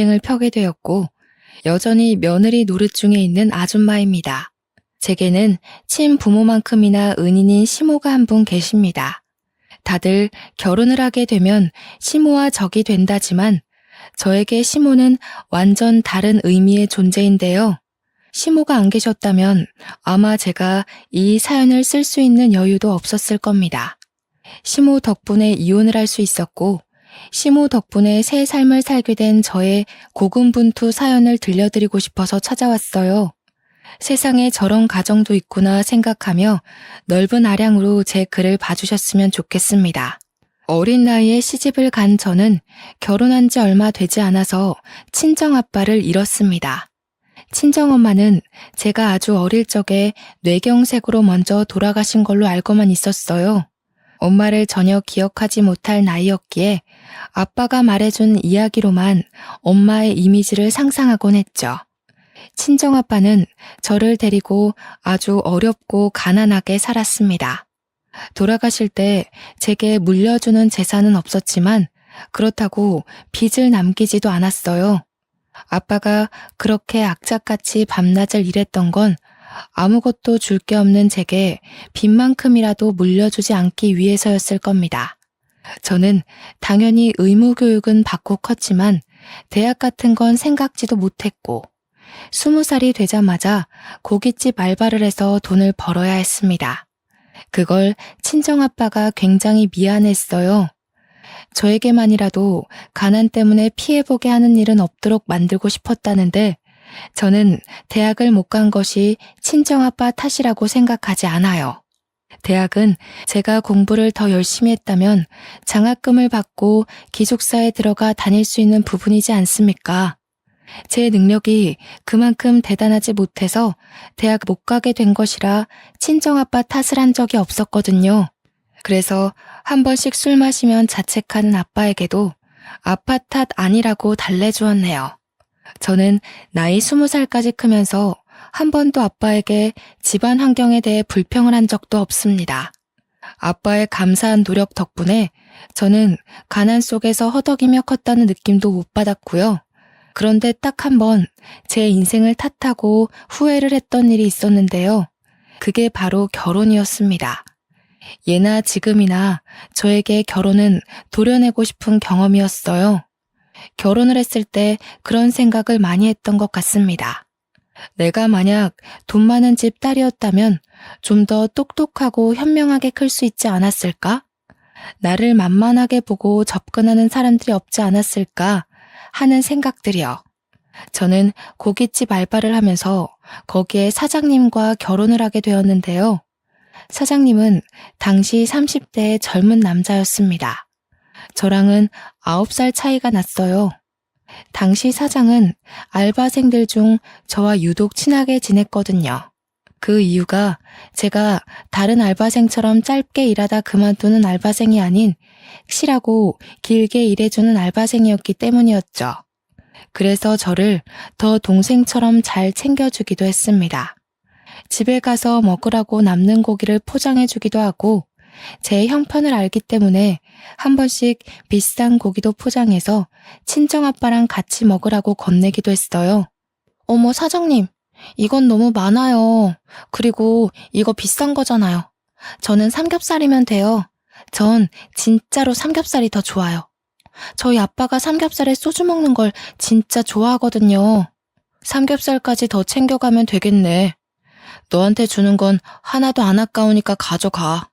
을 펴게 되었고 여전히 며느리 노릇 중에 있는 아줌마입니다. 제게는 친부모만큼이나 은인인 시모가 한 분 계십니다. 다들 결혼을 하게 되면 시모와 적이 된다지만 저에게 시모는 완전 다른 의미의 존재인데요. 시모가 안 계셨다면 아마 제가 이 사연을 쓸 수 있는 여유도 없었을 겁니다. 시모 덕분에 이혼을 할 수 있었고 시모 덕분에 새 삶을 살게 된 저의 고군분투 사연을 들려드리고 싶어서 찾아왔어요. 세상에 저런 가정도 있구나 생각하며 넓은 아량으로 제 글을 봐주셨으면 좋겠습니다. 어린 나이에 시집을 간 저는 결혼한 지 얼마 되지 않아서 친정아빠를 잃었습니다. 친정엄마는 제가 아주 어릴 적에 뇌경색으로 먼저 돌아가신 걸로 알고만 있었어요. 엄마를 전혀 기억하지 못할 나이였기에 아빠가 말해준 이야기로만 엄마의 이미지를 상상하곤 했죠. 친정아빠는 저를 데리고 아주 어렵고 가난하게 살았습니다. 돌아가실 때 제게 물려주는 재산은 없었지만 그렇다고 빚을 남기지도 않았어요. 아빠가 그렇게 악착같이 밤낮을 일했던 건 아무것도 줄 게 없는 제게 빚만큼이라도 물려주지 않기 위해서였을 겁니다. 저는 당연히 의무교육은 받고 컸지만 대학 같은 건 생각지도 못했고 20살이 되자마자 고깃집 알바를 해서 돈을 벌어야 했습니다. 그걸 친정아빠가 굉장히 미안했어요. 저에게만이라도 가난 때문에 피해보게 하는 일은 없도록 만들고 싶었다는데 저는 대학을 못 간 것이 친정아빠 탓이라고 생각하지 않아요. 대학은 제가 공부를 더 열심히 했다면 장학금을 받고 기숙사에 들어가 다닐 수 있는 부분이지 않습니까? 제 능력이 그만큼 대단하지 못해서 대학 못 가게 된 것이라 친정아빠 탓을 한 적이 없었거든요. 그래서 한 번씩 술 마시면 자책하는 아빠에게도 아빠 탓 아니라고 달래주었네요. 저는 나이 20살까지 크면서 한 번도 아빠에게 집안 환경에 대해 불평을 한 적도 없습니다. 아빠의 감사한 노력 덕분에 저는 가난 속에서 허덕이며 컸다는 느낌도 못 받았고요. 그런데 딱 한 번 제 인생을 탓하고 후회를 했던 일이 있었는데요. 그게 바로 결혼이었습니다. 예나 지금이나 저에게 결혼은 도려내고 싶은 경험이었어요. 결혼을 했을 때 그런 생각을 많이 했던 것 같습니다. 내가 만약 돈 많은 집 딸이었다면 좀 더 똑똑하고 현명하게 클 수 있지 않았을까? 나를 만만하게 보고 접근하는 사람들이 없지 않았을까 하는 생각들이요. 저는 고깃집 알바를 하면서 거기에 사장님과 결혼을 하게 되었는데요. 사장님은 당시 30대의 젊은 남자였습니다. 저랑은 9살 차이가 났어요. 당시 사장은 알바생들 중 저와 유독 친하게 지냈거든요. 그 이유가 제가 다른 알바생처럼 짧게 일하다 그만두는 알바생이 아닌 실하고 길게 일해주는 알바생이었기 때문이었죠. 그래서 저를 더 동생처럼 잘 챙겨주기도 했습니다. 집에 가서 먹으라고 남는 고기를 포장해주기도 하고 제 형편을 알기 때문에 한 번씩 비싼 고기도 포장해서 친정아빠랑 같이 먹으라고 건네기도 했어요. 어머 사장님, 이건 너무 많아요. 그리고 이거 비싼 거잖아요. 저는 삼겹살이면 돼요. 전 진짜로 삼겹살이 더 좋아요. 저희 아빠가 삼겹살에 소주 먹는 걸 진짜 좋아하거든요. 삼겹살까지 더 챙겨가면 되겠네. 너한테 주는 건 하나도 안 아까우니까 가져가.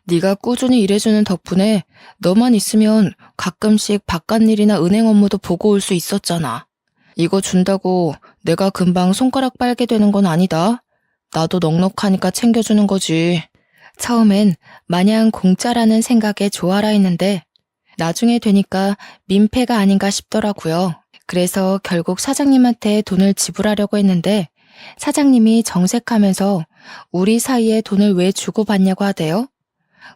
네가 꾸준히 일해주는 덕분에 너만 있으면 가끔씩 바깥일이나 은행 업무도 보고 올 수 있었잖아. 이거 준다고 내가 금방 손가락 빨게 되는 건 아니다. 나도 넉넉하니까 챙겨주는 거지. 처음엔 마냥 공짜라는 생각에 좋아라 했는데 나중에 되니까 민폐가 아닌가 싶더라고요. 그래서 결국 사장님한테 돈을 지불하려고 했는데 사장님이 정색하면서 우리 사이에 돈을 왜 주고받냐고 하대요.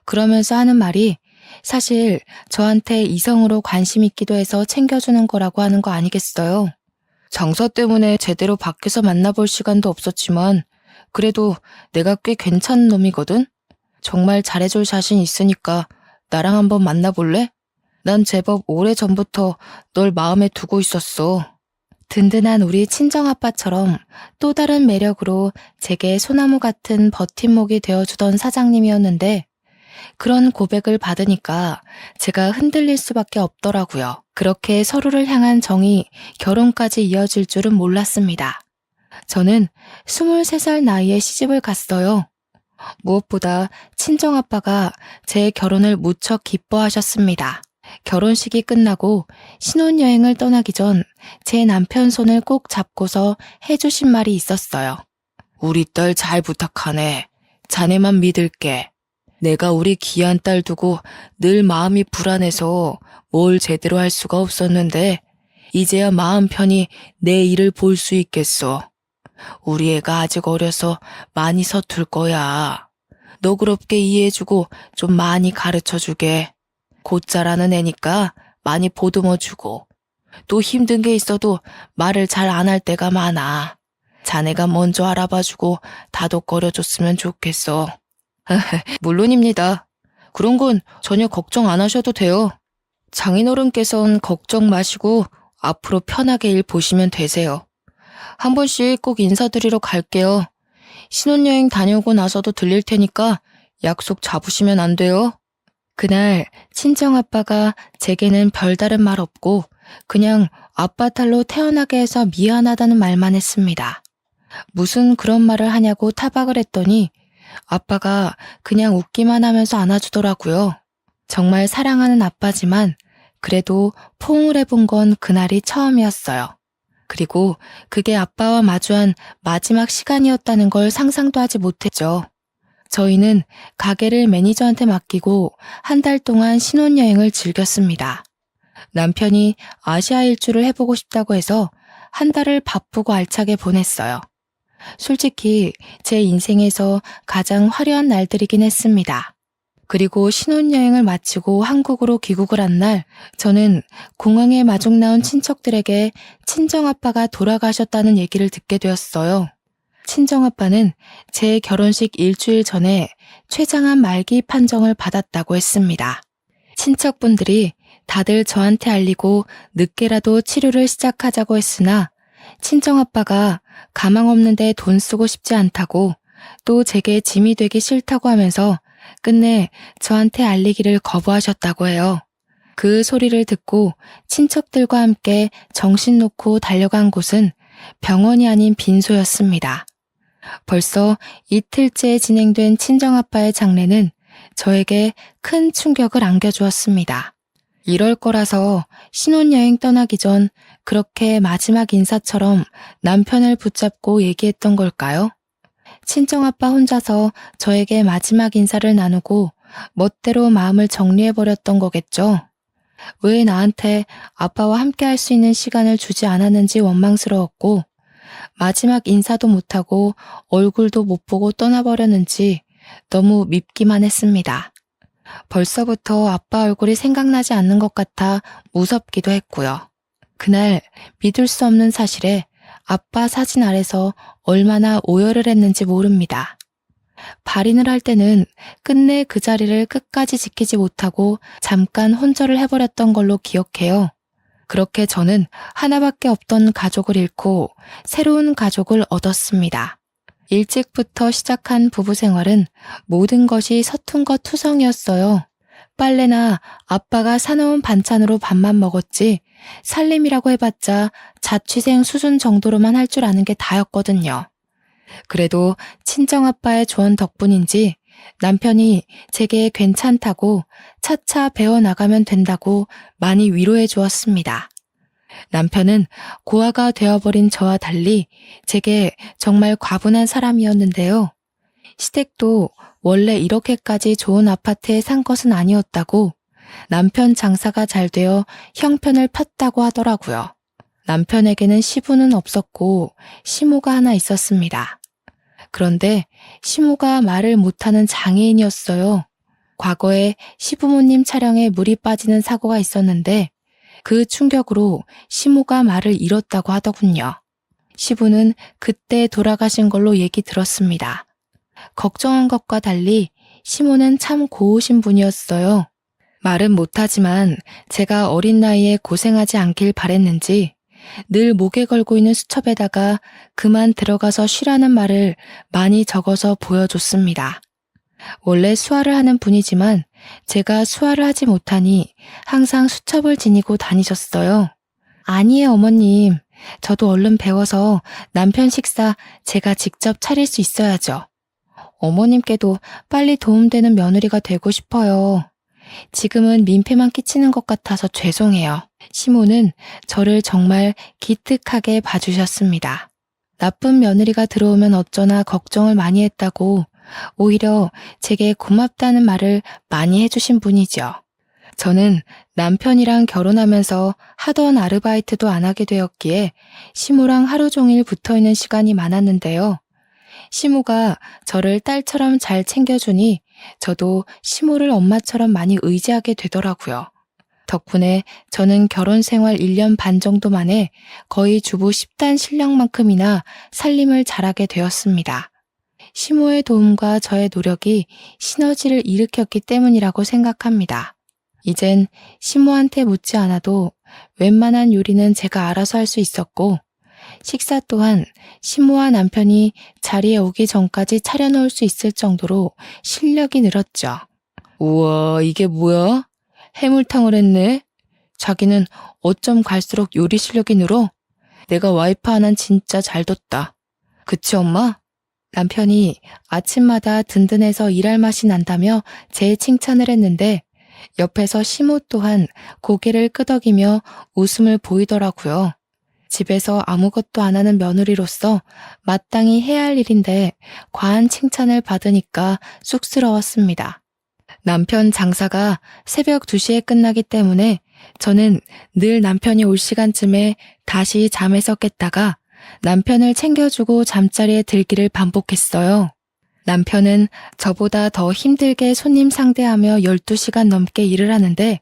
그러면서 하는 말이 사실 저한테 이성으로 관심 있기도 해서 챙겨주는 거라고 하는 거 아니겠어요? 장사 때문에 제대로 밖에서 만나볼 시간도 없었지만 그래도 내가 꽤 괜찮은 놈이거든? 정말 잘해줄 자신 있으니까 나랑 한번 만나볼래? 난 제법 오래전부터 널 마음에 두고 있었어. 든든한 우리 친정아빠처럼 또 다른 매력으로 제게 소나무 같은 버팀목이 되어주던 사장님이었는데 그런 고백을 받으니까 제가 흔들릴 수밖에 없더라고요. 그렇게 서로를 향한 정이 결혼까지 이어질 줄은 몰랐습니다. 저는 23살 나이에 시집을 갔어요. 무엇보다 친정아빠가 제 결혼을 무척 기뻐하셨습니다. 결혼식이 끝나고 신혼여행을 떠나기 전 제 남편 손을 꼭 잡고서 해주신 말이 있었어요. 우리 딸 잘 부탁하네. 자네만 믿을게. 내가 우리 귀한 딸 두고 늘 마음이 불안해서 뭘 제대로 할 수가 없었는데 이제야 마음 편히 내 일을 볼 수 있겠어. 우리 애가 아직 어려서 많이 서툴 거야. 너그럽게 이해해주고 좀 많이 가르쳐주게. 곧 자라는 애니까 많이 보듬어주고 또 힘든 게 있어도 말을 잘 안 할 때가 많아. 자네가 먼저 알아봐주고 다독거려줬으면 좋겠어. 물론입니다. 그런 건 전혀 걱정 안 하셔도 돼요. 장인어른께선 걱정 마시고 앞으로 편하게 일 보시면 되세요. 한 번씩 꼭 인사드리러 갈게요. 신혼여행 다녀오고 나서도 들릴 테니까 약속 잡으시면 안 돼요? 그날 친정아빠가 제게는 별다른 말 없고 그냥 아빠 딸로 태어나게 해서 미안하다는 말만 했습니다. 무슨 그런 말을 하냐고 타박을 했더니 아빠가 그냥 웃기만 하면서 안아주더라고요. 정말 사랑하는 아빠지만 그래도 포옹을 해본 건 그날이 처음이었어요. 그리고 그게 아빠와 마주한 마지막 시간이었다는 걸 상상도 하지 못했죠. 저희는 가게를 매니저한테 맡기고 한 달 동안 신혼여행을 즐겼습니다. 남편이 아시아 일주를 해보고 싶다고 해서 한 달을 바쁘고 알차게 보냈어요. 솔직히 제 인생에서 가장 화려한 날들이긴 했습니다. 그리고 신혼여행을 마치고 한국으로 귀국을 한 날 저는 공항에 마중 나온 친척들에게 친정아빠가 돌아가셨다는 얘기를 듣게 되었어요. 친정아빠는 제 결혼식 일주일 전에 췌장암 말기 판정을 받았다고 했습니다. 친척분들이 다들 저한테 알리고 늦게라도 치료를 시작하자고 했으나 친정아빠가 가망 없는데 돈 쓰고 싶지 않다고 또 제게 짐이 되기 싫다고 하면서 끝내 저한테 알리기를 거부하셨다고 해요. 그 소리를 듣고 친척들과 함께 정신 놓고 달려간 곳은 병원이 아닌 빈소였습니다. 벌써 이틀째 진행된 친정아빠의 장례는 저에게 큰 충격을 안겨주었습니다. 이럴 거라서 신혼여행 떠나기 전 그렇게 마지막 인사처럼 남편을 붙잡고 얘기했던 걸까요? 친정아빠 혼자서 저에게 마지막 인사를 나누고 멋대로 마음을 정리해버렸던 거겠죠? 왜 나한테 아빠와 함께 할 수 있는 시간을 주지 않았는지 원망스러웠고 마지막 인사도 못하고 얼굴도 못 보고 떠나버렸는지 너무 밉기만 했습니다. 벌써부터 아빠 얼굴이 생각나지 않는 것 같아 무섭기도 했고요. 그날 믿을 수 없는 사실에 아빠 사진 아래서 얼마나 오열을 했는지 모릅니다. 발인을 할 때는 끝내 그 자리를 끝까지 지키지 못하고 잠깐 혼절을 해버렸던 걸로 기억해요. 그렇게 저는 하나밖에 없던 가족을 잃고 새로운 가족을 얻었습니다. 일찍부터 시작한 부부 생활은 모든 것이 서툰 것 투성이었어요. 빨래나 아빠가 사놓은 반찬으로 밥만 먹었지 살림이라고 해봤자 자취생 수준 정도로만 할 줄 아는 게 다였거든요. 그래도 친정아빠의 조언 덕분인지 남편이 제게 괜찮다고 차차 배워나가면 된다고 많이 위로해 주었습니다. 남편은 고아가 되어버린 저와 달리 제게 정말 과분한 사람이었는데요. 시댁도 원래 이렇게까지 좋은 아파트에 산 것은 아니었다고 남편 장사가 잘 되어 형편을 폈다고 하더라고요. 남편에게는 시부는 없었고 시모가 하나 있었습니다. 그런데 시모가 말을 못하는 장애인이었어요. 과거에 시부모님 차량에 물이 빠지는 사고가 있었는데 그 충격으로 시모가 말을 잃었다고 하더군요. 시부는 그때 돌아가신 걸로 얘기 들었습니다. 걱정한 것과 달리 시모는 참 고우신 분이었어요. 말은 못하지만 제가 어린 나이에 고생하지 않길 바랬는지 늘 목에 걸고 있는 수첩에다가 그만 들어가서 쉬라는 말을 많이 적어서 보여줬습니다. 원래 수화를 하는 분이지만 제가 수화를 하지 못하니 항상 수첩을 지니고 다니셨어요. 아니에요, 어머님. 저도 얼른 배워서 남편 식사 제가 직접 차릴 수 있어야죠. 어머님께도 빨리 도움되는 며느리가 되고 싶어요. 지금은 민폐만 끼치는 것 같아서 죄송해요. 시모는 저를 정말 기특하게 봐주셨습니다. 나쁜 며느리가 들어오면 어쩌나 걱정을 많이 했다고 오히려 제게 고맙다는 말을 많이 해주신 분이죠. 저는 남편이랑 결혼하면서 하던 아르바이트도 안 하게 되었기에 시모랑 하루 종일 붙어있는 시간이 많았는데요. 시모가 저를 딸처럼 잘 챙겨주니 저도 시모를 엄마처럼 많이 의지하게 되더라고요. 덕분에 저는 결혼 생활 1년 반 정도 만에 거의 주부 10단 신랑만큼이나 살림을 잘하게 되었습니다. 시모의 도움과 저의 노력이 시너지를 일으켰기 때문이라고 생각합니다. 이젠 시모한테 묻지 않아도 웬만한 요리는 제가 알아서 할 수 있었고 식사 또한 시모와 남편이 자리에 오기 전까지 차려놓을 수 있을 정도로 실력이 늘었죠. 우와, 이게 뭐야? 해물탕을 했네? 자기는 어쩜 갈수록 요리 실력이 늘어? 내가 와이프 하나는 진짜 잘 뒀다. 그치, 엄마? 남편이 아침마다 든든해서 일할 맛이 난다며 제 칭찬을 했는데 옆에서 시모 또한 고개를 끄덕이며 웃음을 보이더라고요. 집에서 아무것도 안 하는 며느리로서 마땅히 해야 할 일인데 과한 칭찬을 받으니까 쑥스러웠습니다. 남편 장사가 새벽 2시에 끝나기 때문에 저는 늘 남편이 올 시간쯤에 다시 잠에서 깼다가 남편을 챙겨주고 잠자리에 들기를 반복했어요. 남편은 저보다 더 힘들게 손님 상대하며 12시간 넘게 일을 하는데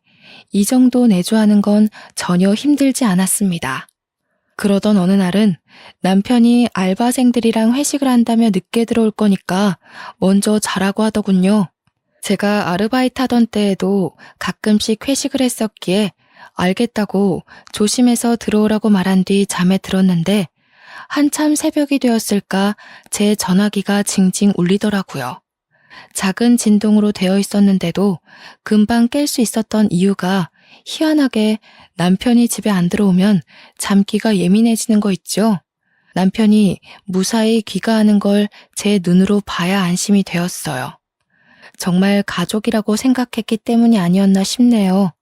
이 정도 내조하는 건 전혀 힘들지 않았습니다. 그러던 어느 날은 남편이 알바생들이랑 회식을 한다며 늦게 들어올 거니까 먼저 자라고 하더군요. 제가 아르바이트 하던 때에도 가끔씩 회식을 했었기에 알겠다고 조심해서 들어오라고 말한 뒤 잠에 들었는데 한참 새벽이 되었을까 제 전화기가 징징 울리더라고요. 작은 진동으로 되어 있었는데도 금방 깰 수 있었던 이유가 희한하게 남편이 집에 안 들어오면 잠기가 예민해지는 거 있죠. 남편이 무사히 귀가하는 걸 제 눈으로 봐야 안심이 되었어요. 정말 가족이라고 생각했기 때문이 아니었나 싶네요.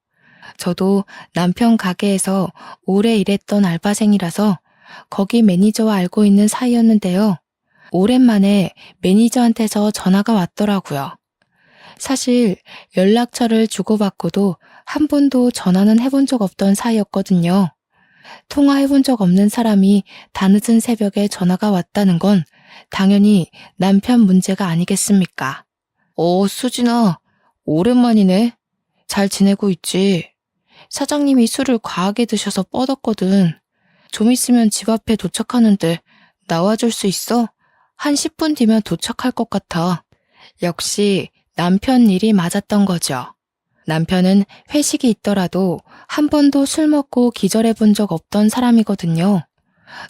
저도 남편 가게에서 오래 일했던 알바생이라서 거기 매니저와 알고 있는 사이였는데요. 오랜만에 매니저한테서 전화가 왔더라고요. 사실 연락처를 주고받고도 한 번도 전화는 해본 적 없던 사이였거든요. 통화해본 적 없는 사람이 다늦은 새벽에 전화가 왔다는 건 당연히 남편 문제가 아니겠습니까? 수진아, 오랜만이네. 잘 지내고 있지? 사장님이 술을 과하게 드셔서 뻗었거든. 좀 있으면 집 앞에 도착하는데 나와줄 수 있어? 한 10분 뒤면 도착할 것 같아. 역시 남편 일이 맞았던 거죠. 남편은 회식이 있더라도 한 번도 술 먹고 기절해 본 적 없던 사람이거든요.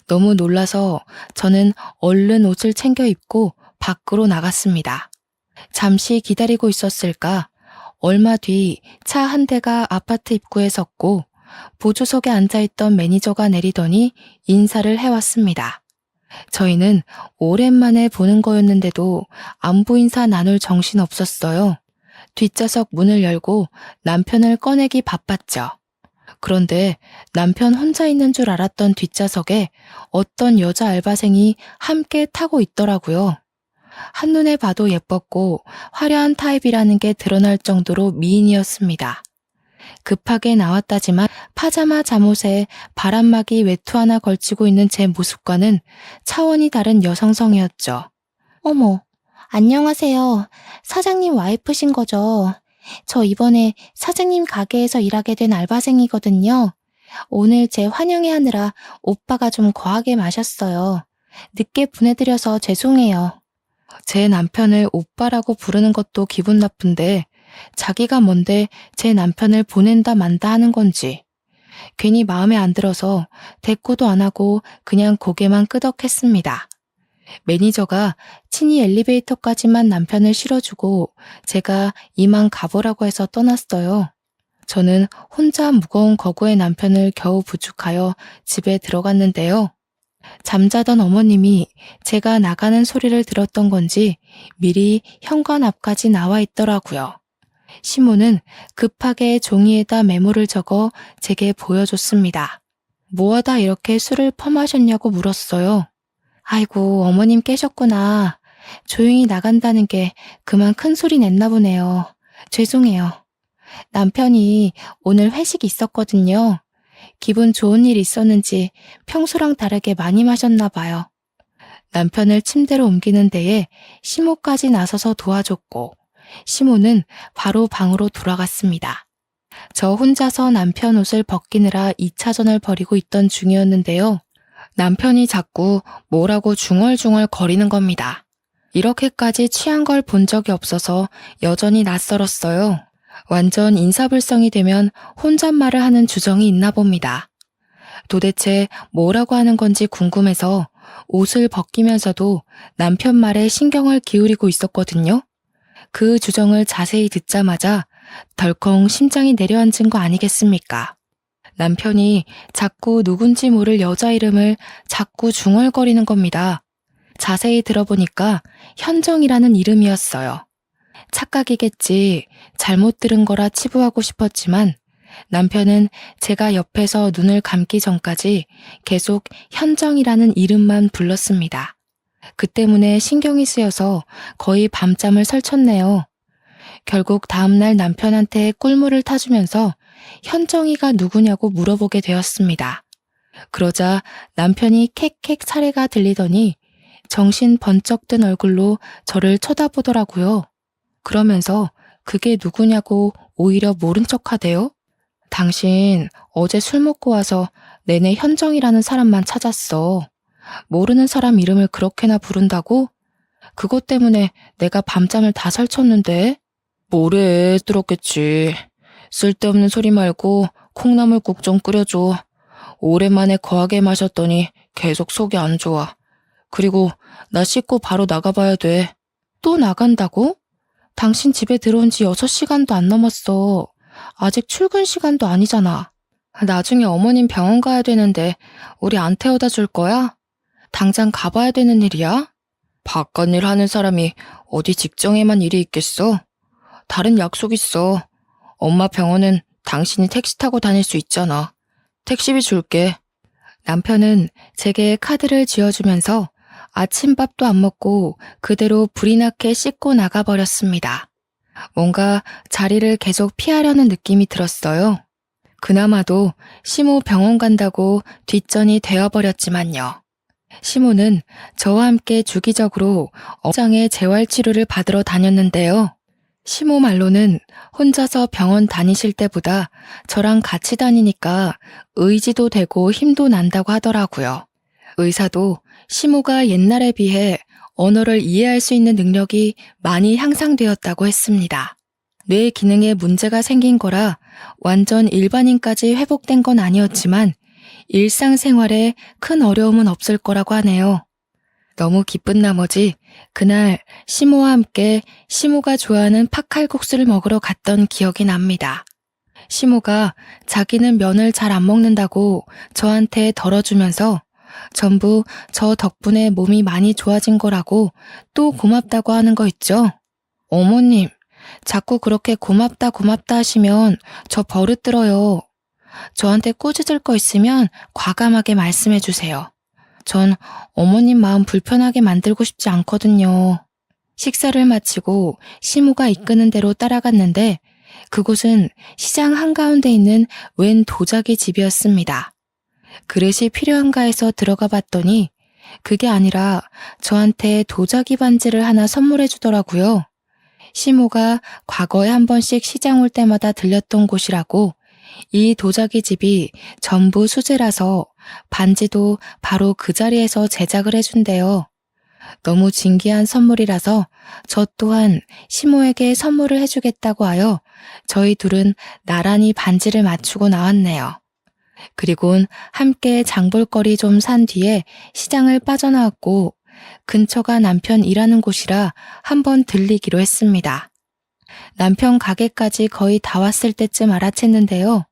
너무 놀라서 저는 얼른 옷을 챙겨 입고 밖으로 나갔습니다. 잠시 기다리고 있었을까? 얼마 뒤 차 한 대가 아파트 입구에 섰고 보조석에 앉아있던 매니저가 내리더니 인사를 해왔습니다. 저희는 오랜만에 보는 거였는데도 안부 인사 나눌 정신 없었어요. 뒷좌석 문을 열고 남편을 꺼내기 바빴죠. 그런데 남편 혼자 있는 줄 알았던 뒷좌석에 어떤 여자 알바생이 함께 타고 있더라고요. 한눈에 봐도 예뻤고 화려한 타입이라는 게 드러날 정도로 미인이었습니다. 급하게 나왔다지만 파자마 잠옷에 바람막이 외투 하나 걸치고 있는 제 모습과는 차원이 다른 여성성이었죠. 어머, 안녕하세요. 사장님 와이프신 거죠? 저 이번에 사장님 가게에서 일하게 된 알바생이거든요. 오늘 제 환영회 하느라 오빠가 좀 거하게 마셨어요. 늦게 보내드려서 죄송해요. 제 남편을 오빠라고 부르는 것도 기분 나쁜데 자기가 뭔데 제 남편을 보낸다 만다 하는 건지. 괜히 마음에 안 들어서 대꾸도 안 하고 그냥 고개만 끄덕했습니다. 매니저가 친히 엘리베이터까지만 남편을 실어주고 제가 이만 가보라고 해서 떠났어요. 저는 혼자 무거운 거구의 남편을 겨우 부축하여 집에 들어갔는데요. 잠자던 어머님이 제가 나가는 소리를 들었던 건지 미리 현관 앞까지 나와 있더라고요. 시모는 급하게 종이에다 메모를 적어 제게 보여줬습니다. 뭐하다 이렇게 술을 퍼마셨냐고 물었어요. 아이고, 어머님 깨셨구나. 조용히 나간다는 게 그만 큰 소리 냈나 보네요. 죄송해요. 남편이 오늘 회식 있었거든요. 기분 좋은 일 있었는지 평소랑 다르게 많이 마셨나 봐요. 남편을 침대로 옮기는 데에 시모까지 나서서 도와줬고 시모는 바로 방으로 돌아갔습니다. 저 혼자서 남편 옷을 벗기느라 2차전을 벌이고 있던 중이었는데요. 남편이 자꾸 뭐라고 중얼중얼 거리는 겁니다. 이렇게까지 취한 걸 본 적이 없어서 여전히 낯설었어요. 완전 인사불성이 되면 혼잣말을 하는 주정이 있나 봅니다. 도대체 뭐라고 하는 건지 궁금해서 옷을 벗기면서도 남편 말에 신경을 기울이고 있었거든요. 그 주정을 자세히 듣자마자 덜컹 심장이 내려앉은 거 아니겠습니까? 남편이 자꾸 누군지 모를 여자 이름을 자꾸 중얼거리는 겁니다. 자세히 들어보니까 현정이라는 이름이었어요. 착각이겠지, 잘못 들은 거라 치부하고 싶었지만 남편은 제가 옆에서 눈을 감기 전까지 계속 현정이라는 이름만 불렀습니다. 그 때문에 신경이 쓰여서 거의 밤잠을 설쳤네요. 결국 다음날 남편한테 꿀물을 타주면서 현정이가 누구냐고 물어보게 되었습니다. 그러자 남편이 캑캑 사례가 들리더니 정신 번쩍 든 얼굴로 저를 쳐다보더라고요. 그러면서 그게 누구냐고 오히려 모른 척하대요. 당신 어제 술 먹고 와서 내내 현정이라는 사람만 찾았어. 모르는 사람 이름을 그렇게나 부른다고? 그것 때문에 내가 밤잠을 다 설쳤는데? 뭐래, 들었겠지. 쓸데없는 소리 말고 콩나물국 좀 끓여줘. 오랜만에 거하게 마셨더니 계속 속이 안 좋아. 그리고 나 씻고 바로 나가봐야 돼. 또 나간다고? 당신 집에 들어온 지 6시간도 안 넘었어. 아직 출근 시간도 아니잖아. 나중에 어머님 병원 가야 되는데 우리 안 태워다 줄 거야? 당장 가봐야 되는 일이야? 바깥일 하는 사람이 어디 직장에만 일이 있겠어? 다른 약속 있어. 엄마 병원은 당신이 택시 타고 다닐 수 있잖아. 택시비 줄게. 남편은 제게 카드를 쥐어주면서 아침밥도 안 먹고 그대로 불이 나게 씻고 나가버렸습니다. 뭔가 자리를 계속 피하려는 느낌이 들었어요. 그나마도 시모 병원 간다고 뒷전이 되어버렸지만요. 시모는 저와 함께 주기적으로 어장의 재활치료를 받으러 다녔는데요. 시모 말로는 혼자서 병원 다니실 때보다 저랑 같이 다니니까 의지도 되고 힘도 난다고 하더라고요. 의사도 시모가 옛날에 비해 언어를 이해할 수 있는 능력이 많이 향상되었다고 했습니다. 뇌 기능에 문제가 생긴 거라 완전 일반인까지 회복된 건 아니었지만 일상생활에 큰 어려움은 없을 거라고 하네요. 너무 기쁜 나머지 그날 시모와 함께 시모가 좋아하는 팥칼국수를 먹으러 갔던 기억이 납니다. 시모가 자기는 면을 잘 안 먹는다고 저한테 덜어주면서 전부 저 덕분에 몸이 많이 좋아진 거라고 또 고맙다고 하는 거 있죠? 어머님, 자꾸 그렇게 고맙다 하시면 저 버릇 들어요. 저한테 꾸짖을 거 있으면 과감하게 말씀해 주세요. 전 어머님 마음 불편하게 만들고 싶지 않거든요. 식사를 마치고 시모가 이끄는 대로 따라갔는데 그곳은 시장 한가운데 있는 웬 도자기 집이었습니다. 그릇이 필요한가 해서 들어가 봤더니 그게 아니라 저한테 도자기 반지를 하나 선물해 주더라고요. 시모가 과거에 한 번씩 시장 올 때마다 들렸던 곳이라고 이 도자기 집이 전부 수제라서 반지도 바로 그 자리에서 제작을 해준대요. 너무 진귀한 선물이라서 저 또한 시모에게 선물을 해주겠다고 하여 저희 둘은 나란히 반지를 맞추고 나왔네요. 그리곤 함께 장볼거리 좀 산 뒤에 시장을 빠져나왔고 근처가 남편 일하는 곳이라 한번 들리기로 했습니다. 남편 가게까지 거의 다 왔을 때쯤 알아챘는데요.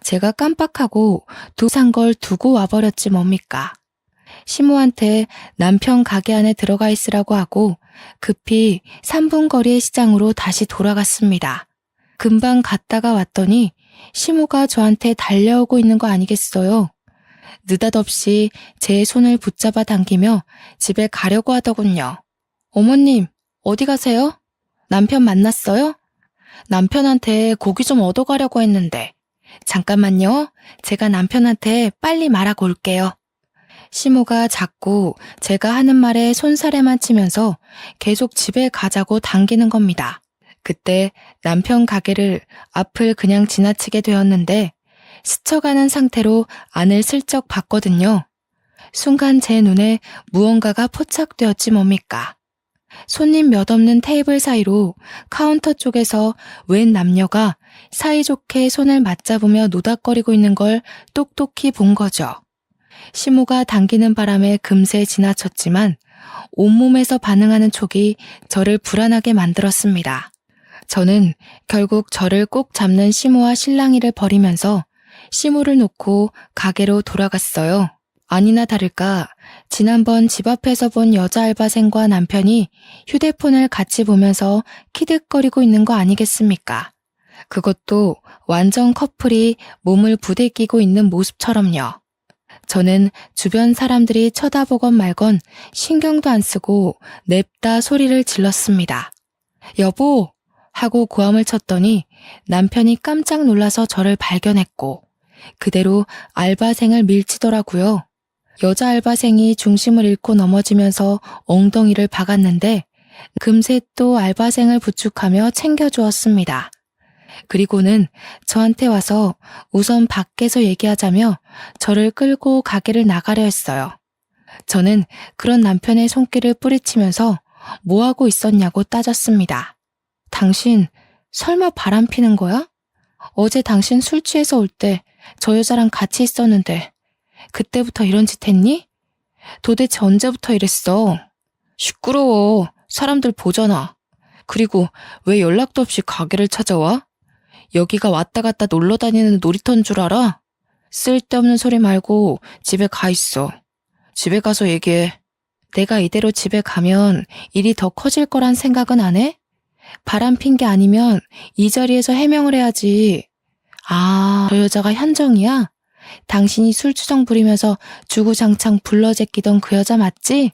제가 깜빡하고 산 걸 두고 와버렸지 뭡니까. 시모한테 남편 가게 안에 들어가 있으라고 하고 급히 3분 거리의 시장으로 다시 돌아갔습니다. 금방 갔다가 왔더니 시모가 저한테 달려오고 있는 거 아니겠어요? 느닷없이 제 손을 붙잡아 당기며 집에 가려고 하더군요. 어머님, 어디 가세요? 남편 만났어요? 남편한테 고기 좀 얻어가려고 했는데. 잠깐만요. 제가 남편한테 빨리 말하고 올게요. 시모가 자꾸 제가 하는 말에 손사래만 치면서 계속 집에 가자고 당기는 겁니다. 그때 남편 가게를 앞을 그냥 지나치게 되었는데 스쳐가는 상태로 안을 슬쩍 봤거든요. 순간 제 눈에 무언가가 포착되었지 뭡니까. 손님 몇 없는 테이블 사이로 카운터 쪽에서 웬 남녀가 사이좋게 손을 맞잡으며 노닥거리고 있는 걸 똑똑히 본 거죠. 시모가 당기는 바람에 금세 지나쳤지만 온몸에서 반응하는 촉이 저를 불안하게 만들었습니다. 저는 결국 저를 꼭 잡는 시모와 실랑이를 벌이면서 시모를 놓고 가게로 돌아갔어요. 아니나 다를까 지난번 집 앞에서 본 여자 알바생과 남편이 휴대폰을 같이 보면서 키득거리고 있는 거 아니겠습니까? 그것도 완전 커플이 몸을 부대끼고 있는 모습처럼요. 저는 주변 사람들이 쳐다보건 말건 신경도 안 쓰고 냅다 소리를 질렀습니다. 여보! 하고 고함을 쳤더니 남편이 깜짝 놀라서 저를 발견했고 그대로 알바생을 밀치더라고요. 여자 알바생이 중심을 잃고 넘어지면서 엉덩이를 박았는데 금세 또 알바생을 부축하며 챙겨주었습니다. 그리고는 저한테 와서 우선 밖에서 얘기하자며 저를 끌고 가게를 나가려 했어요. 저는 그런 남편의 손길을 뿌리치면서 뭐하고 있었냐고 따졌습니다. 당신 설마 바람 피는 거야? 어제 당신 술 취해서 올 때 저 여자랑 같이 있었는데 그때부터 이런 짓 했니? 도대체 언제부터 이랬어? 시끄러워. 사람들 보잖아. 그리고 왜 연락도 없이 가게를 찾아와? 여기가 왔다 갔다 놀러 다니는 놀이터인 줄 알아? 쓸데없는 소리 말고 집에 가 있어. 집에 가서 얘기해. 내가 이대로 집에 가면 일이 더 커질 거란 생각은 안 해? 바람 핀 게 아니면 이 자리에서 해명을 해야지. 아, 저 여자가 현정이야? 당신이 술주정 부리면서 주구장창 불러제끼던 그 여자 맞지?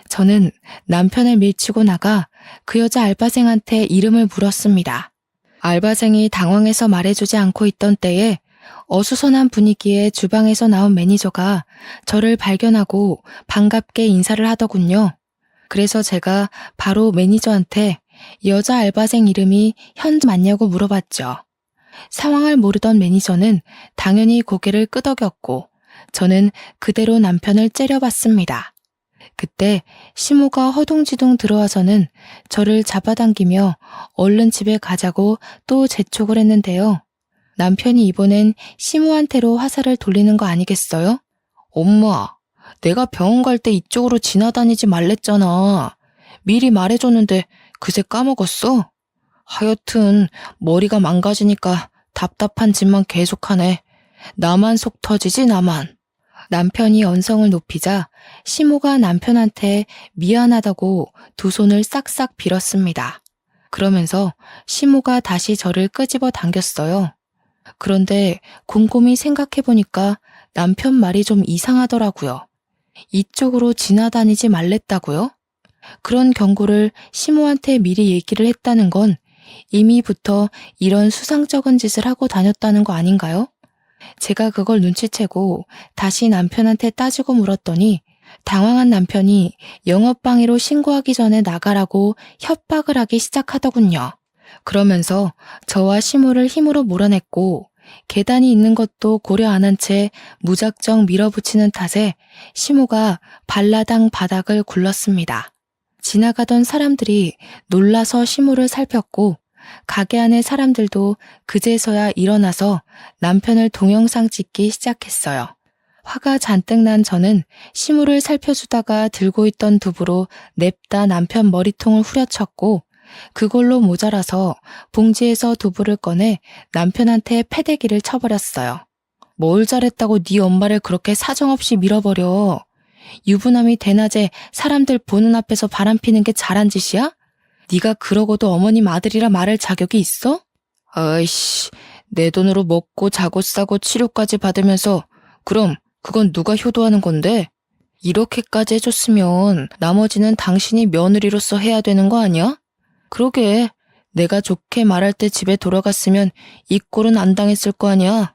저는 남편을 밀치고 나가 그 여자 알바생한테 이름을 물었습니다. 알바생이 당황해서 말해주지 않고 있던 때에 어수선한 분위기에 주방에서 나온 매니저가 저를 발견하고 반갑게 인사를 하더군요. 그래서 제가 바로 매니저한테 여자 알바생 이름이 현 맞냐고 물어봤죠. 상황을 모르던 매니저는 당연히 고개를 끄덕였고 저는 그대로 남편을 째려봤습니다. 그때 시모가 허둥지둥 들어와서는 저를 잡아당기며 얼른 집에 가자고 또 재촉을 했는데요. 남편이 이번엔 시모한테로 화살을 돌리는 거 아니겠어요? 엄마, 내가 병원 갈 때 이쪽으로 지나다니지 말랬잖아. 미리 말해줬는데 그새 까먹었어? 하여튼 머리가 망가지니까 답답한 짓만 계속하네. 나만 속 터지지 나만. 남편이 언성을 높이자 시모가 남편한테 미안하다고 두 손을 싹싹 빌었습니다. 그러면서 시모가 다시 저를 끄집어 당겼어요. 그런데 곰곰이 생각해보니까 남편 말이 좀 이상하더라고요. 이쪽으로 지나다니지 말랬다고요? 그런 경고를 시모한테 미리 얘기를 했다는 건 이미부터 이런 수상쩍은 짓을 하고 다녔다는 거 아닌가요? 제가 그걸 눈치채고 다시 남편한테 따지고 물었더니 당황한 남편이 영업방해로 신고하기 전에 나가라고 협박을 하기 시작하더군요. 그러면서 저와 시모를 힘으로 몰아냈고 계단이 있는 것도 고려 안 한 채 무작정 밀어붙이는 탓에 시모가 발라당 바닥을 굴렀습니다. 지나가던 사람들이 놀라서 시모를 살폈고 가게 안의 사람들도 그제서야 일어나서 남편을 동영상 찍기 시작했어요. 화가 잔뜩 난 저는 시모를 살펴주다가 들고 있던 두부로 냅다 남편 머리통을 후려쳤고 그걸로 모자라서 봉지에서 두부를 꺼내 남편한테 패대기를 쳐버렸어요. 뭘 잘했다고 네 엄마를 그렇게 사정없이 밀어버려. 유부남이 대낮에 사람들 보는 앞에서 바람피는 게 잘한 짓이야? 네가 그러고도 어머님 아들이라 말할 자격이 있어? 아이씨, 내 돈으로 먹고 자고 싸고 치료까지 받으면서 그럼 그건 누가 효도하는 건데? 이렇게까지 해줬으면 나머지는 당신이 며느리로서 해야 되는 거 아니야? 그러게, 내가 좋게 말할 때 집에 돌아갔으면 이 꼴은 안 당했을 거 아니야?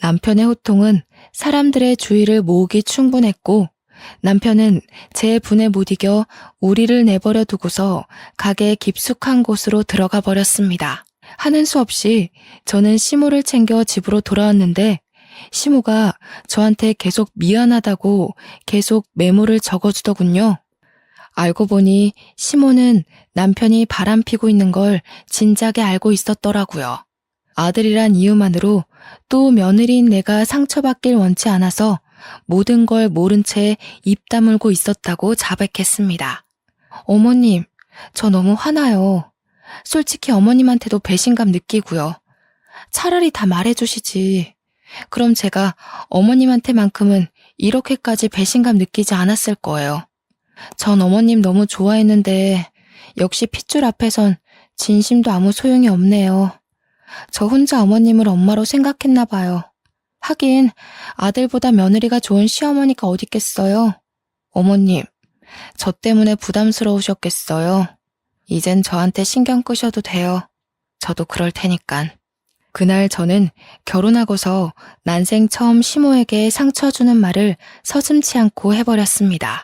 남편의 호통은 사람들의 주의를 모으기 충분했고 남편은 제 분에 못 이겨 우리를 내버려 두고서 가게의 깊숙한 곳으로 들어가 버렸습니다. 하는 수 없이 저는 시모를 챙겨 집으로 돌아왔는데 시모가 저한테 계속 미안하다고 계속 메모를 적어주더군요. 알고 보니 시모는 남편이 바람피고 있는 걸 진작에 알고 있었더라고요. 아들이란 이유만으로 또 며느리인 내가 상처받길 원치 않아서 모든 걸 모른 채 입 다물고 있었다고 자백했습니다. 어머님, 저 너무 화나요. 솔직히 어머님한테도 배신감 느끼고요. 차라리 다 말해주시지. 그럼 제가 어머님한테만큼은 이렇게까지 배신감 느끼지 않았을 거예요. 전 어머님 너무 좋아했는데 역시 핏줄 앞에선 진심도 아무 소용이 없네요. 저 혼자 어머님을 엄마로 생각했나 봐요. 하긴 아들보다 며느리가 좋은 시어머니가 어딨겠어요. 어머님, 저 때문에 부담스러우셨겠어요. 이젠 저한테 신경 끄셔도 돼요. 저도 그럴 테니깐. 그날 저는 결혼하고서 난생 처음 시모에게 상처 주는 말을 서슴지 않고 해버렸습니다.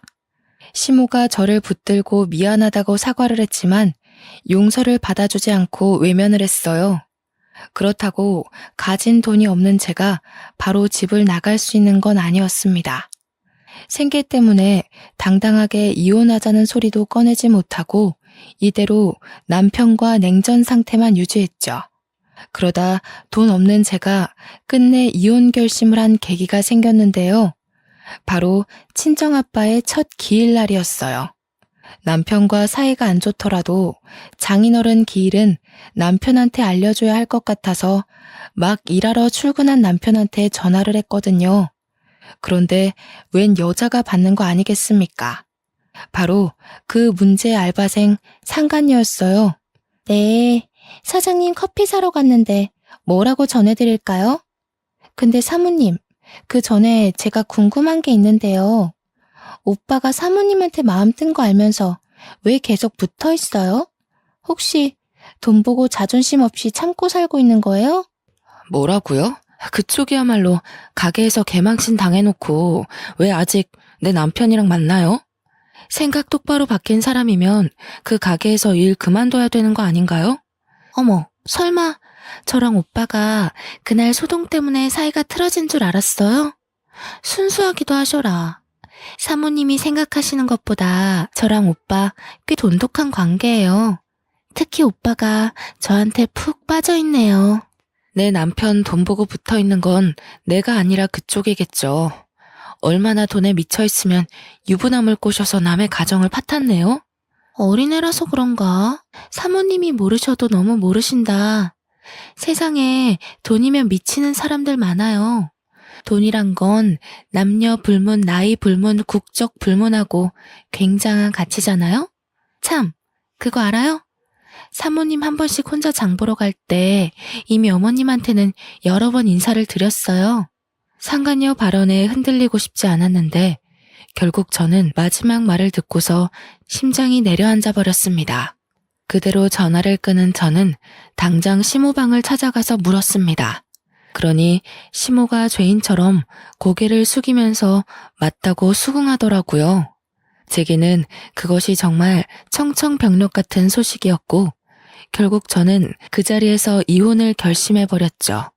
시모가 저를 붙들고 미안하다고 사과를 했지만 용서를 받아주지 않고 외면을 했어요. 그렇다고 가진 돈이 없는 제가 바로 집을 나갈 수 있는 건 아니었습니다. 생계 때문에 당당하게 이혼하자는 소리도 꺼내지 못하고 이대로 남편과 냉전 상태만 유지했죠. 그러다 돈 없는 제가 끝내 이혼 결심을 한 계기가 생겼는데요. 바로 친정아빠의 첫 기일날이었어요. 남편과 사이가 안 좋더라도 장인어른 기일은 남편한테 알려줘야 할 것 같아서 막 일하러 출근한 남편한테 전화를 했거든요. 그런데 웬 여자가 받는 거 아니겠습니까? 바로 그 문제 알바생 상간녀였어요. 네, 사장님 커피 사러 갔는데 뭐라고 전해드릴까요? 근데 사모님, 그 전에 제가 궁금한 게 있는데요. 오빠가 사모님한테 마음 뜬 거 알면서 왜 계속 붙어 있어요? 혹시 돈 보고 자존심 없이 참고 살고 있는 거예요? 뭐라고요? 그쪽이야말로 가게에서 개망신 당해놓고 왜 아직 내 남편이랑 만나요? 생각 똑바로 바뀐 사람이면 그 가게에서 일 그만둬야 되는 거 아닌가요? 어머, 설마 저랑 오빠가 그날 소동 때문에 사이가 틀어진 줄 알았어요? 순수하기도 하셔라. 사모님이 생각하시는 것보다 저랑 오빠 꽤 돈독한 관계예요. 특히 오빠가 저한테 푹 빠져있네요. 내 남편 돈 보고 붙어있는 건 내가 아니라 그쪽이겠죠. 얼마나 돈에 미쳐있으면 유부남을 꼬셔서 남의 가정을 파탄내요? 어린애라서 그런가? 사모님이 모르셔도 너무 모르신다. 세상에 돈이면 미치는 사람들 많아요. 돈이란 건 남녀 불문, 나이 불문, 국적 불문하고 굉장한 가치잖아요? 참, 그거 알아요? 사모님 한 번씩 혼자 장 보러 갈 때 이미 어머님한테는 여러 번 인사를 드렸어요. 상간녀 발언에 흔들리고 싶지 않았는데 결국 저는 마지막 말을 듣고서 심장이 내려앉아 버렸습니다. 그대로 전화를 끄는 저는 당장 시모방을 찾아가서 물었습니다. 그러니 시모가 죄인처럼 고개를 숙이면서 맞다고 수긍하더라고요. 제게는 그것이 정말 청청병력 같은 소식이었고 결국 저는 그 자리에서 이혼을 결심해버렸죠.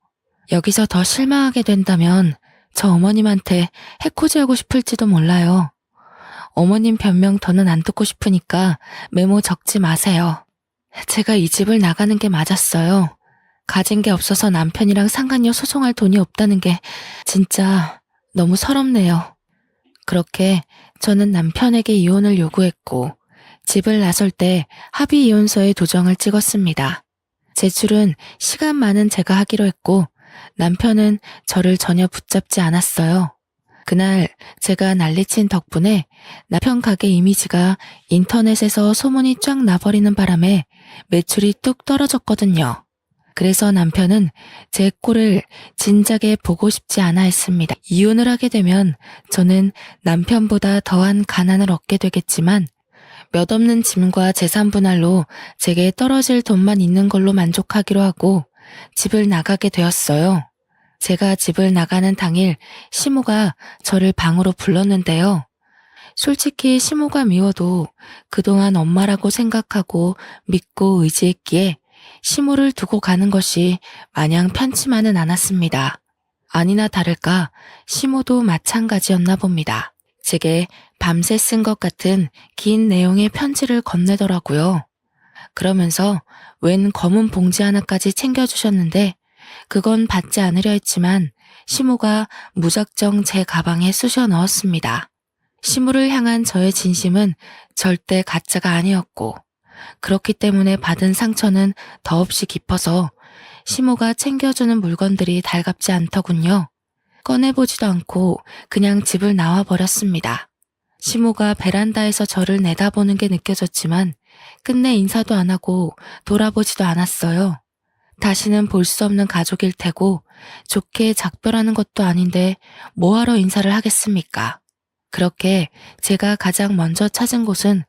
여기서 더 실망하게 된다면 저 어머님한테 해코지하고 싶을지도 몰라요. 어머님 변명 더는 안 듣고 싶으니까 메모 적지 마세요. 제가 이 집을 나가는 게 맞았어요. 가진 게 없어서 남편이랑 상간녀 소송할 돈이 없다는 게 진짜 너무 서럽네요. 그렇게 저는 남편에게 이혼을 요구했고 집을 나설 때 합의 이혼서에 도장을 찍었습니다. 제출은 시간 많은 제가 하기로 했고 남편은 저를 전혀 붙잡지 않았어요. 그날 제가 난리친 덕분에 남편 가게 이미지가 인터넷에서 소문이 쫙 나버리는 바람에 매출이 뚝 떨어졌거든요. 그래서 남편은 제 꼴을 진작에 보고 싶지 않아 했습니다. 이혼을 하게 되면 저는 남편보다 더한 가난을 얻게 되겠지만 몇 없는 짐과 재산 분할로 제게 떨어질 돈만 있는 걸로 만족하기로 하고 집을 나가게 되었어요. 제가 집을 나가는 당일 시모가 저를 방으로 불렀는데요. 솔직히 시모가 미워도 그동안 엄마라고 생각하고 믿고 의지했기에 시모를 두고 가는 것이 마냥 편치만은 않았습니다. 아니나 다를까 시모도 마찬가지였나 봅니다. 제게 밤새 쓴 것 같은 긴 내용의 편지를 건네더라고요. 그러면서 웬 검은 봉지 하나까지 챙겨주셨는데 그건 받지 않으려 했지만 시모가 무작정 제 가방에 쑤셔 넣었습니다. 시모를 향한 저의 진심은 절대 가짜가 아니었고 그렇기 때문에 받은 상처는 더없이 깊어서 시모가 챙겨주는 물건들이 달갑지 않더군요. 꺼내보지도 않고 그냥 집을 나와버렸습니다. 시모가 베란다에서 저를 내다보는 게 느껴졌지만 끝내 인사도 안 하고 돌아보지도 않았어요. 다시는 볼 수 없는 가족일 테고 좋게 작별하는 것도 아닌데 뭐하러 인사를 하겠습니까? 그렇게 제가 가장 먼저 찾은 곳은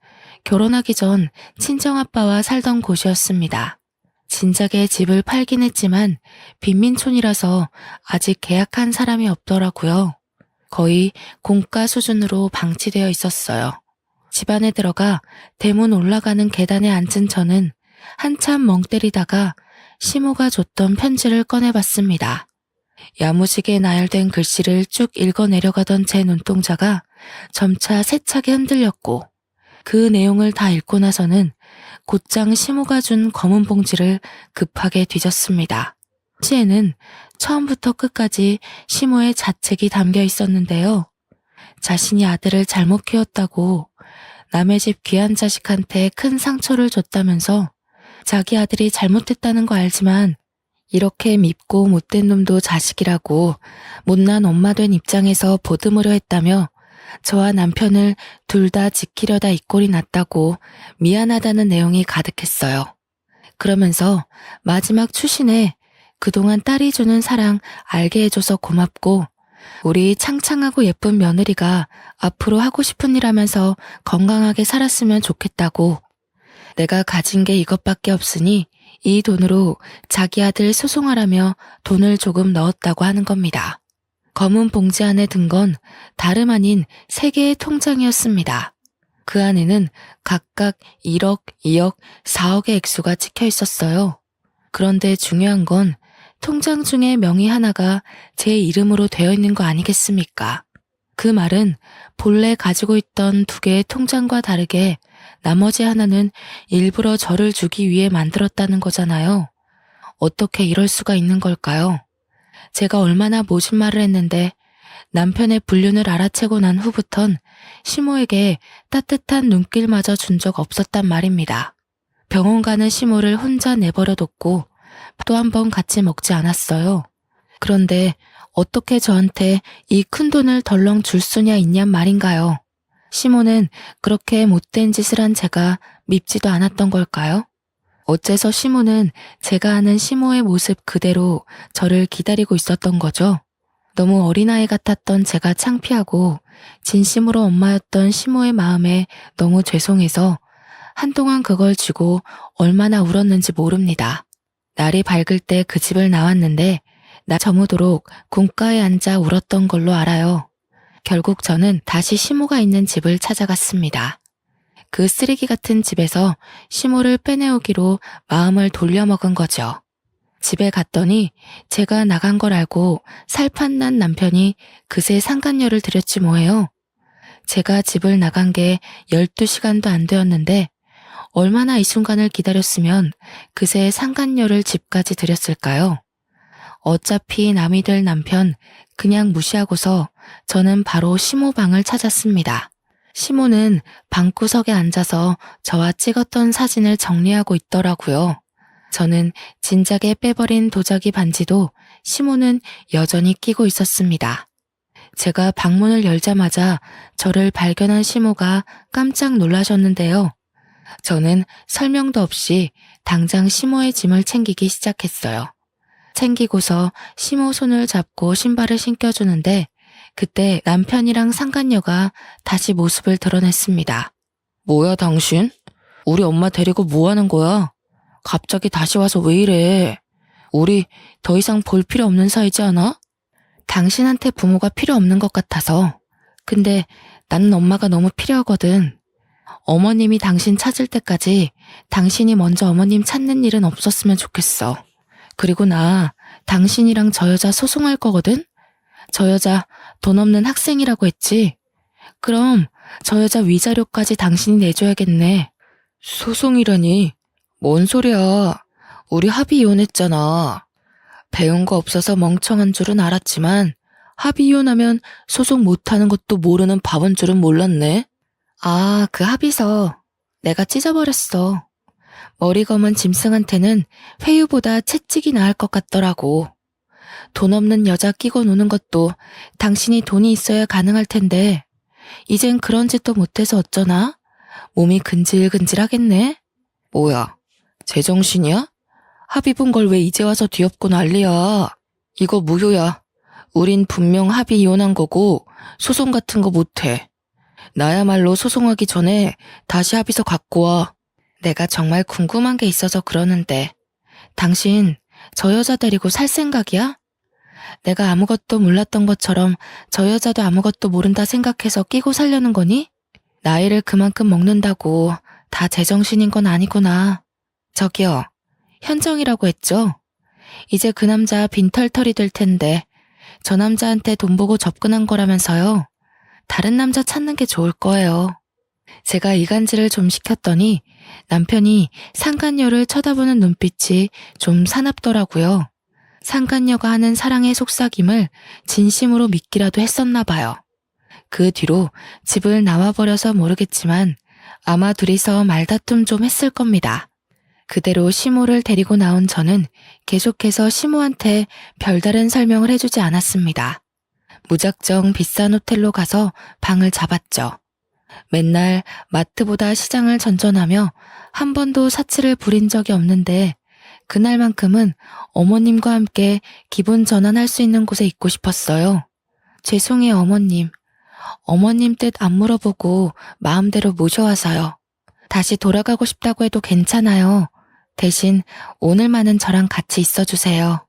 결혼하기 전 친정아빠와 살던 곳이었습니다. 진작에 집을 팔긴 했지만 빈민촌이라서 아직 계약한 사람이 없더라고요. 거의 공가 수준으로 방치되어 있었어요. 집 안에 들어가 대문 올라가는 계단에 앉은 저는 한참 멍 때리다가 시모가 줬던 편지를 꺼내봤습니다. 야무지게 나열된 글씨를 쭉 읽어내려가던 제 눈동자가 점차 세차게 흔들렸고 그 내용을 다 읽고 나서는 곧장 시모가 준 검은 봉지를 급하게 뒤졌습니다. 편지에는 처음부터 끝까지 시모의 자책이 담겨 있었는데요. 자신이 아들을 잘못 키웠다고 남의 집 귀한 자식한테 큰 상처를 줬다면서 자기 아들이 잘못했다는 거 알지만 이렇게 밉고 못된 놈도 자식이라고 못난 엄마 된 입장에서 보듬으려 했다며 저와 남편을 둘 다 지키려다 이 꼴이 났다고 미안하다는 내용이 가득했어요. 그러면서 마지막 추신에 그동안 딸이 주는 사랑 알게 해줘서 고맙고 우리 창창하고 예쁜 며느리가 앞으로 하고 싶은 일 하면서 건강하게 살았으면 좋겠다고 내가 가진 게 이것밖에 없으니 이 돈으로 자기 아들 소송하라며 돈을 조금 넣었다고 하는 겁니다. 검은 봉지 안에 든 건 다름 아닌 3개의 통장이었습니다. 그 안에는 각각 1억, 2억, 4억의 액수가 찍혀 있었어요. 그런데 중요한 건 통장 중에 명의 하나가 제 이름으로 되어 있는 거 아니겠습니까? 그 말은 본래 가지고 있던 2개의 통장과 다르게 나머지 하나는 일부러 저를 주기 위해 만들었다는 거잖아요. 어떻게 이럴 수가 있는 걸까요? 제가 얼마나 모진 말을 했는데 남편의 불륜을 알아채고 난 후부턴 시모에게 따뜻한 눈길마저 준 적 없었단 말입니다. 병원 가는 시모를 혼자 내버려뒀고 또 한 번 같이 먹지 않았어요. 그런데 어떻게 저한테 이 큰 돈을 덜렁 줄 수냐 있냔 말인가요? 시모는 그렇게 못된 짓을 한 제가 밉지도 않았던 걸까요? 어째서 시모는 제가 아는 시모의 모습 그대로 저를 기다리고 있었던 거죠? 너무 어린아이 같았던 제가 창피하고 진심으로 엄마였던 시모의 마음에 너무 죄송해서 한동안 그걸 쥐고 얼마나 울었는지 모릅니다. 날이 밝을 때 그 집을 나왔는데 나 저무도록 군가에 앉아 울었던 걸로 알아요. 결국 저는 다시 시모가 있는 집을 찾아갔습니다. 그 쓰레기 같은 집에서 시모를 빼내오기로 마음을 돌려먹은 거죠. 집에 갔더니 제가 나간 걸 알고 살판난 남편이 그새 상간녀를 들였지 뭐예요. 제가 집을 나간 게 12시간도 안 되었는데 얼마나 이 순간을 기다렸으면 그새 상간녀를 집까지 들였을까요? 어차피 남이 될 남편 그냥 무시하고서 저는 바로 시모 방을 찾았습니다. 시모는 방구석에 앉아서 저와 찍었던 사진을 정리하고 있더라고요. 저는 진작에 빼버린 도자기 반지도 시모는 여전히 끼고 있었습니다. 제가 방문을 열자마자 저를 발견한 시모가 깜짝 놀라셨는데요. 저는 설명도 없이 당장 시모의 짐을 챙기기 시작했어요. 챙기고서 시모 손을 잡고 신발을 신겨주는데 그때 남편이랑 상간녀가 다시 모습을 드러냈습니다. 뭐야 당신? 우리 엄마 데리고 뭐 하는 거야? 갑자기 다시 와서 왜 이래? 우리 더 이상 볼 필요 없는 사이지 않아? 당신한테 부모가 필요 없는 것 같아서. 근데 나는 엄마가 너무 필요하거든. 어머님이 당신 찾을 때까지 당신이 먼저 어머님 찾는 일은 없었으면 좋겠어. 그리고 나 당신이랑 저 여자 소송할 거거든? 저 여자 돈 없는 학생이라고 했지? 그럼 저 여자 위자료까지 당신이 내줘야겠네. 소송이라니? 뭔 소리야. 우리 합의 이혼했잖아. 배운 거 없어서 멍청한 줄은 알았지만 합의 이혼하면 소송 못하는 것도 모르는 바본 줄은 몰랐네. 아, 그 합의서 내가 찢어버렸어. 머리 검은 짐승한테는 회유보다 채찍이 나을 것 같더라고. 돈 없는 여자 끼고 노는 것도 당신이 돈이 있어야 가능할 텐데 이젠 그런 짓도 못해서 어쩌나? 몸이 근질근질하겠네? 뭐야, 제정신이야? 합의 본 걸 왜 이제 와서 뒤엎고 난리야? 이거 무효야. 우린 분명 합의 이혼한 거고 소송 같은 거 못해. 나야말로 소송하기 전에 다시 합의서 갖고 와. 내가 정말 궁금한 게 있어서 그러는데 당신 저 여자 데리고 살 생각이야? 내가 아무것도 몰랐던 것처럼 저 여자도 아무것도 모른다 생각해서 끼고 살려는 거니? 나이를 그만큼 먹는다고 다 제정신인 건 아니구나. 저기요, 현정이라고 했죠? 이제 그 남자 빈털털이 될 텐데 저 남자한테 돈 보고 접근한 거라면서요. 다른 남자 찾는 게 좋을 거예요. 제가 이간질을 좀 시켰더니 남편이 상간녀를 쳐다보는 눈빛이 좀 사납더라고요. 상간녀가 하는 사랑의 속삭임을 진심으로 믿기라도 했었나 봐요. 그 뒤로 집을 나와버려서 모르겠지만 아마 둘이서 말다툼 좀 했을 겁니다. 그대로 시모를 데리고 나온 저는 계속해서 시모한테 별다른 설명을 해주지 않았습니다. 무작정 비싼 호텔로 가서 방을 잡았죠. 맨날 마트보다 시장을 전전하며 한 번도 사치를 부린 적이 없는데 그날만큼은 어머님과 함께 기분 전환할 수 있는 곳에 있고 싶었어요. 죄송해요 어머님. 어머님 뜻 안 물어보고 마음대로 모셔와서요. 다시 돌아가고 싶다고 해도 괜찮아요. 대신 오늘만은 저랑 같이 있어주세요.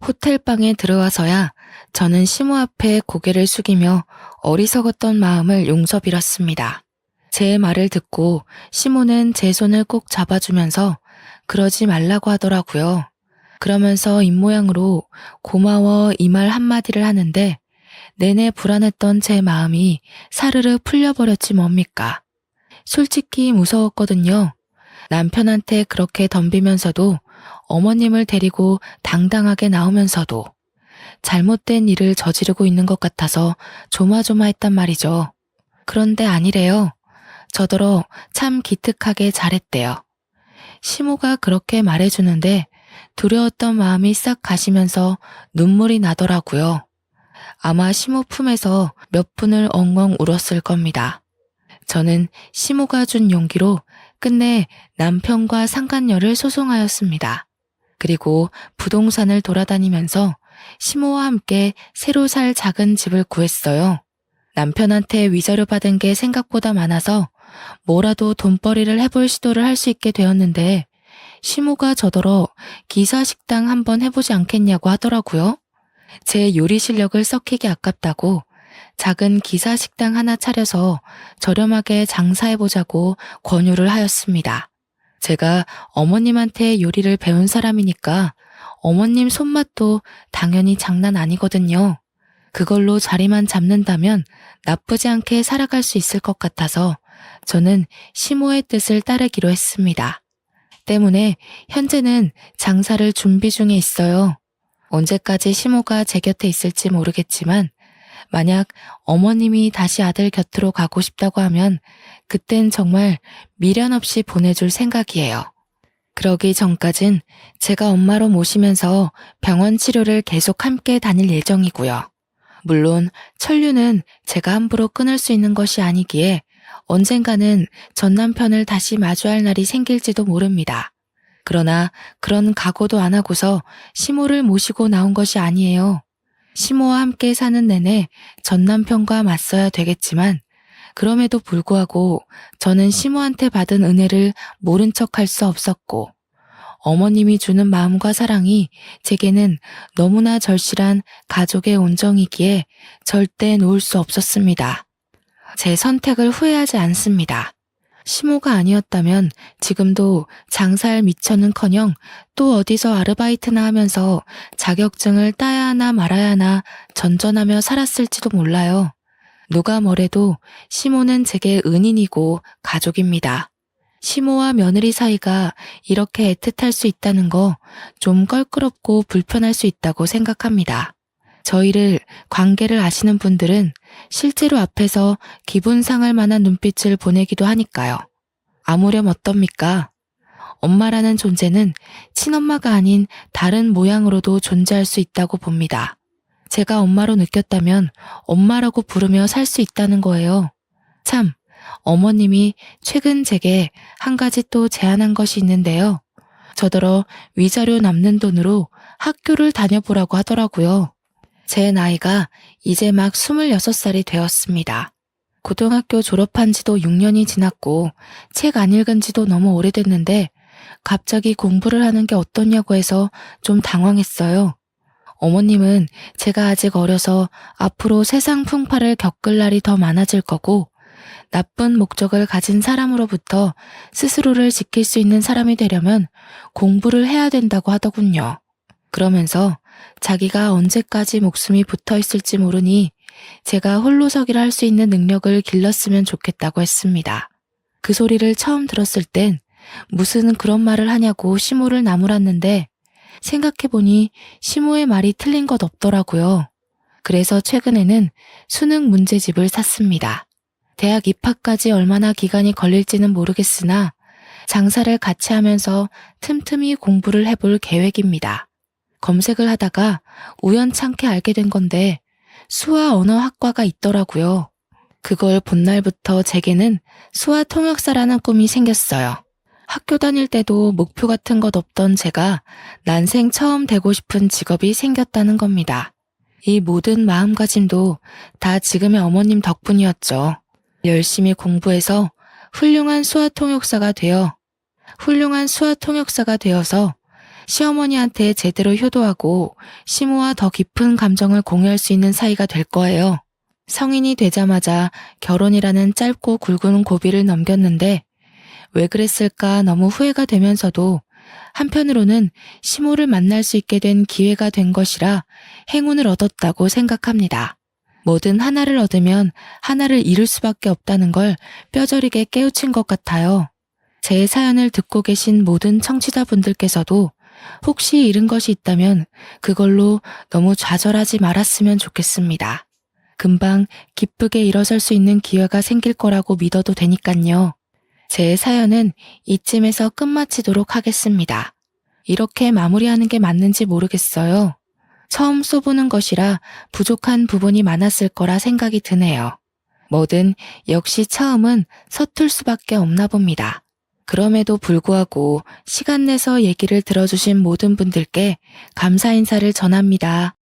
호텔방에 들어와서야 저는 시모 앞에 고개를 숙이며 어리석었던 마음을 용서 빌었습니다. 제 말을 듣고 시모는 제 손을 꼭 잡아주면서 그러지 말라고 하더라고요. 그러면서 입모양으로 고마워 이 말 한마디를 하는데 내내 불안했던 제 마음이 사르르 풀려버렸지 뭡니까. 솔직히 무서웠거든요. 남편한테 그렇게 덤비면서도 어머님을 데리고 당당하게 나오면서도 잘못된 일을 저지르고 있는 것 같아서 조마조마했단 말이죠. 그런데 아니래요. 저더러 참 기특하게 잘했대요. 시모가 그렇게 말해주는데 두려웠던 마음이 싹 가시면서 눈물이 나더라고요. 아마 시모 품에서 몇 분을 엉엉 울었을 겁니다. 저는 시모가 준 용기로 끝내 남편과 상간녀를 소송하였습니다. 그리고 부동산을 돌아다니면서 시모와 함께 새로 살 작은 집을 구했어요. 남편한테 위자료 받은 게 생각보다 많아서 뭐라도 돈벌이를 해볼 시도를 할 수 있게 되었는데 시모가 저더러 기사식당 한번 해보지 않겠냐고 하더라고요. 제 요리 실력을 썩히기 아깝다고 작은 기사식당 하나 차려서 저렴하게 장사해보자고 권유를 하였습니다. 제가 어머님한테 요리를 배운 사람이니까 어머님 손맛도 당연히 장난 아니거든요. 그걸로 자리만 잡는다면 나쁘지 않게 살아갈 수 있을 것 같아서 저는 시모의 뜻을 따르기로 했습니다. 때문에 현재는 장사를 준비 중에 있어요. 언제까지 시모가 제 곁에 있을지 모르겠지만 만약 어머님이 다시 아들 곁으로 가고 싶다고 하면 그땐 정말 미련 없이 보내줄 생각이에요. 그러기 전까진 제가 엄마로 모시면서 병원 치료를 계속 함께 다닐 예정이고요. 물론 천류는 제가 함부로 끊을 수 있는 것이 아니기에 언젠가는 전 남편을 다시 마주할 날이 생길지도 모릅니다. 그러나 그런 각오도 안 하고서 시모를 모시고 나온 것이 아니에요. 시모와 함께 사는 내내 전 남편과 맞서야 되겠지만 그럼에도 불구하고 저는 시모한테 받은 은혜를 모른 척할 수 없었고 어머님이 주는 마음과 사랑이 제게는 너무나 절실한 가족의 온정이기에 절대 놓을 수 없었습니다. 제 선택을 후회하지 않습니다. 시모가 아니었다면 지금도 장사할 미천은커녕 또 어디서 아르바이트나 하면서 자격증을 따야 하나 말아야 하나 전전하며 살았을지도 몰라요. 누가 뭐래도 시모는 제게 은인이고 가족입니다. 시모와 며느리 사이가 이렇게 애틋할 수 있다는 거 좀 껄끄럽고 불편할 수 있다고 생각합니다. 저희를 관계를 아시는 분들은 실제로 앞에서 기분 상할 만한 눈빛을 보내기도 하니까요. 아무렴 어떻습니까? 엄마라는 존재는 친엄마가 아닌 다른 모양으로도 존재할 수 있다고 봅니다. 제가 엄마로 느꼈다면 엄마라고 부르며 살 수 있다는 거예요. 참, 어머님이 최근 제게 한 가지 또 제안한 것이 있는데요. 저더러 위자료 남는 돈으로 학교를 다녀보라고 하더라고요. 제 나이가 이제 막 26살이 되었습니다. 고등학교 졸업한 지도 6년이 지났고 책 안 읽은 지도 너무 오래됐는데 갑자기 공부를 하는 게 어떠냐고 해서 좀 당황했어요. 어머님은 제가 아직 어려서 앞으로 세상 풍파를 겪을 날이 더 많아질 거고 나쁜 목적을 가진 사람으로부터 스스로를 지킬 수 있는 사람이 되려면 공부를 해야 된다고 하더군요. 그러면서 자기가 언제까지 목숨이 붙어 있을지 모르니 제가 홀로서기를 할 수 있는 능력을 길렀으면 좋겠다고 했습니다. 그 소리를 처음 들었을 땐 무슨 그런 말을 하냐고 시모를 나무랐는데 생각해보니 시모의 말이 틀린 것 없더라고요. 그래서 최근에는 수능 문제집을 샀습니다. 대학 입학까지 얼마나 기간이 걸릴지는 모르겠으나 장사를 같이 하면서 틈틈이 공부를 해볼 계획입니다. 검색을 하다가 우연찮게 알게 된 건데 수화 언어학과가 있더라고요. 그걸 본 날부터 제게는 수화 통역사라는 꿈이 생겼어요. 학교 다닐 때도 목표 같은 것 없던 제가 난생 처음 되고 싶은 직업이 생겼다는 겁니다. 이 모든 마음가짐도 다 지금의 어머님 덕분이었죠. 열심히 공부해서 훌륭한 수화 통역사가 되어서 시어머니한테 제대로 효도하고 시모와 더 깊은 감정을 공유할 수 있는 사이가 될 거예요. 성인이 되자마자 결혼이라는 짧고 굵은 고비를 넘겼는데 왜 그랬을까 너무 후회가 되면서도 한편으로는 시모를 만날 수 있게 된 기회가 된 것이라 행운을 얻었다고 생각합니다. 뭐든 하나를 얻으면 하나를 잃을 수밖에 없다는 걸 뼈저리게 깨우친 것 같아요. 제 사연을 듣고 계신 모든 청취자분들께서도 혹시 잃은 것이 있다면 그걸로 너무 좌절하지 말았으면 좋겠습니다. 금방 기쁘게 일어설 수 있는 기회가 생길 거라고 믿어도 되니깐요. 제 사연은 이쯤에서 끝마치도록 하겠습니다. 이렇게 마무리하는 게 맞는지 모르겠어요. 처음 써보는 것이라 부족한 부분이 많았을 거라 생각이 드네요. 뭐든 역시 처음은 서툴 수밖에 없나 봅니다. 그럼에도 불구하고 시간 내서 얘기를 들어주신 모든 분들께 감사 인사를 전합니다.